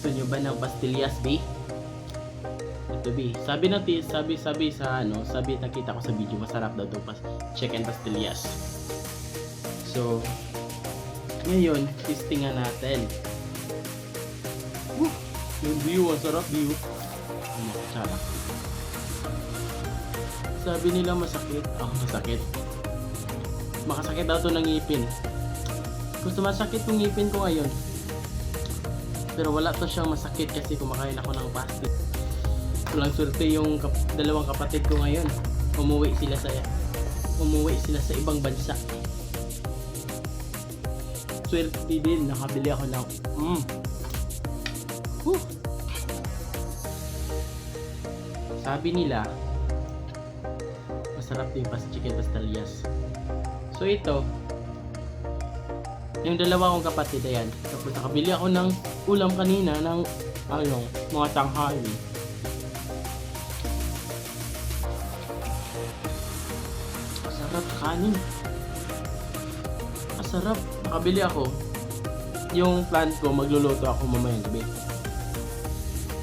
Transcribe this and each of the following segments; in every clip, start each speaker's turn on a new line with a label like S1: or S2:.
S1: Gusto nyo ba ng pastillas, B? Ito, B. Sabi nakita ko sa video, masarap daw itong chicken pastillas. So, ngayon, testingan natin. Yung view, ang sarap view. Sarap. Sabi nila masakit. Masakit. Makasakit daw ito ng ngipin. Gusto masakit yung ngipin ko ngayon. Pero wala to siyang masakit kasi kumakain ako ng pasti. Walang swerte yung dalawang kapatid ko ngayon. Umuwi sila sa ibang bansa. Swerte din, nakabili ako ng Sabi nila masarap yung chicken pastillas. So ito, yung dalawa kong kapatid, ayan. Tapos nakabili ako ng ulam kanina ng mga tanghali. Masarap kanin. Masarap. Nakabili ako. Yung plan ko, magluluto ako mamayang gabi.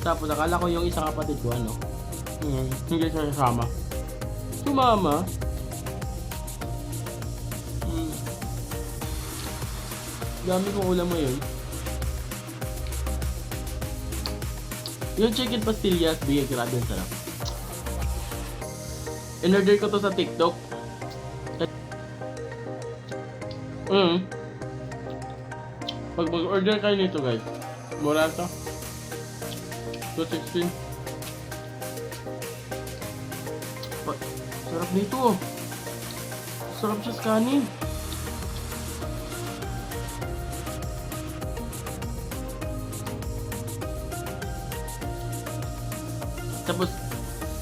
S1: Tapos akala ko yung isang kapatid ko, hindi siya kasama. Sumama. Dami kong ulam ngayon. Yung chicken pastillas, bigay grabe ang sarap. In-order ko to sa TikTok. Pag mag-order kayo nito guys, mura to. 216. Sarap nito. Sarap siya sa kanin. Tapos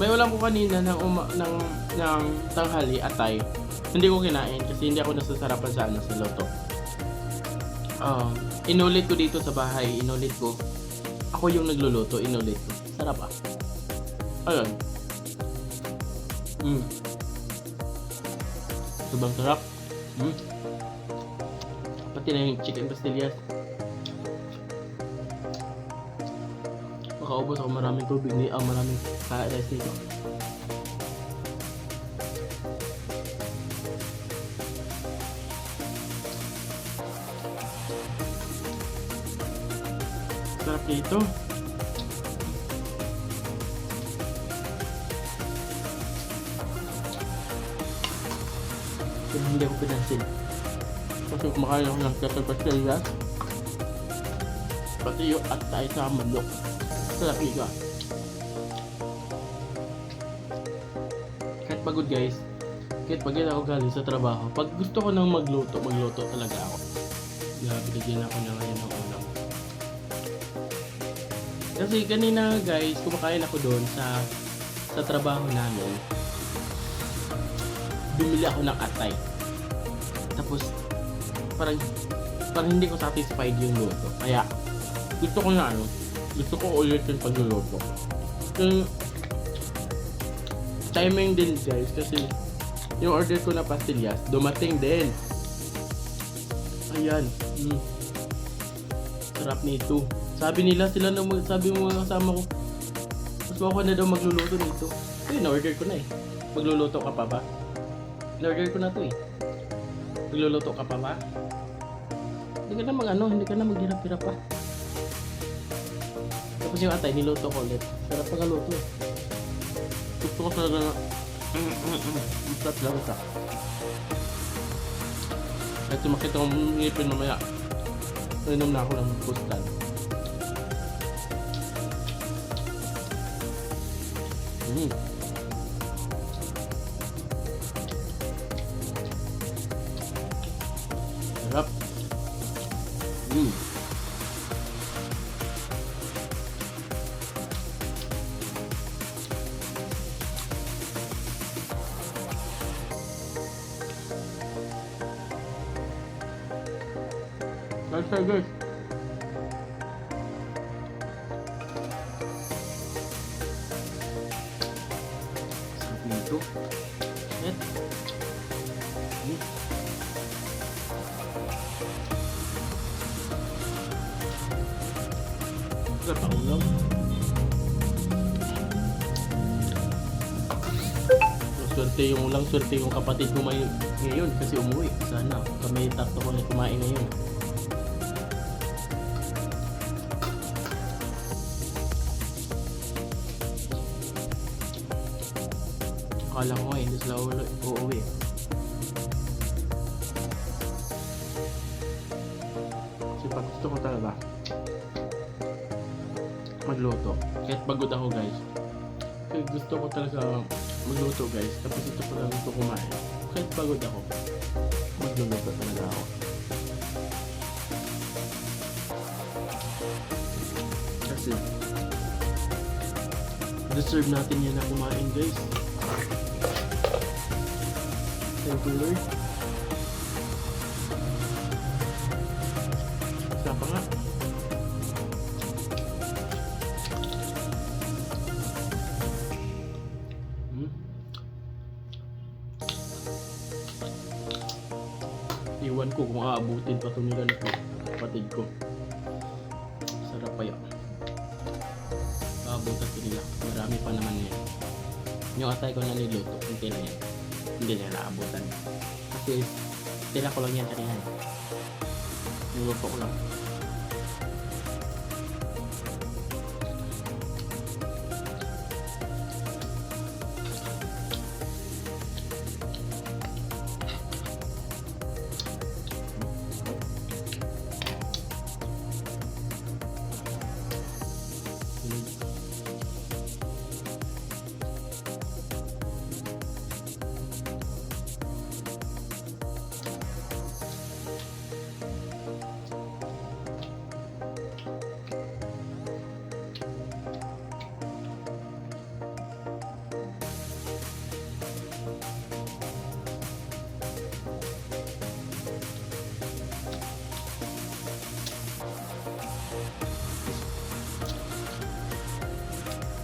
S1: may ulam ko kanina ng tanghali, atay. Hindi ko kinain kasi hindi ako nasasarapan sa loto. Inulit ko dito sa bahay, Ako yung nagluluto, inulit ko. Sarap Ayun. Sobrang sarap. Pati na yung chicken pastillas. Makaubos ako maraming tubig maraming rice dito. Sarap dito. Pero hindi ako pinansin. Kasi kumakain ako ng chicken pastillas. Pati yung atay sa manok. Sarap ika. Kahit pagod guys, kahit pagod ako galing sa trabaho, pag gusto ko nang magluto talaga ako. Binigyan ako na ngayon ng ulam. Kasi kanina guys, kumakain ako doon sa trabaho namin. Bumili ako ng atay. Tapos parang hindi ko satisfied yung luto. Kaya gusto ko ulitin pagluluto. Yung timing din guys, kasi yung order ko na pastillas dumating din. Ayan. Sarap nito. Sabi mo mga kasama ko, mas ako na daw magluluto nito. In-order ko na Magluluto ka pa ba? In-order ko na to Magluluto ka pa ba? Hindi ka na maghirap-hirap pa. Tapos yung atay, niluto ko ulit. Sarap pagkaluto. Gusto ko talaga na masarap lang ito. Kahit makita kong ngipin mamaya, inom na ako ng pustan. Sarap. Guys. Sarap nito. Sarap ang ulam. Swerte yung kapatid ko ngayon kasi umuwi. Sana kami tatlo ko na kumain ngayon. Akala ko nga hindi sila uuwi. Kasi pag gusto ko talaga magluto. Kahit pagod ako guys. Kasi gusto ko talaga magluto guys. Tapos ito pa lang gusto kumain. Kahit pagod ako, magluluto talaga ako. Kasi deserve natin yan na kumain guys. Thank you Lord. Isa pa nga. Iwan ko kung aabutin pa ito nila ng kapatid ko. Sarap pa yun. Aabutan ito nila. Marami pa naman yan. Yung atay ko na niluto, hindi na yan. Hindi na naabutan. Kasi tila ko lang yan kanina. Niluto ko lang.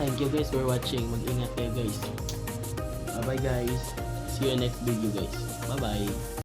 S1: Thank you guys for watching. Mag-ingat kayo guys. Bye bye guys. See you next video guys. Bye bye.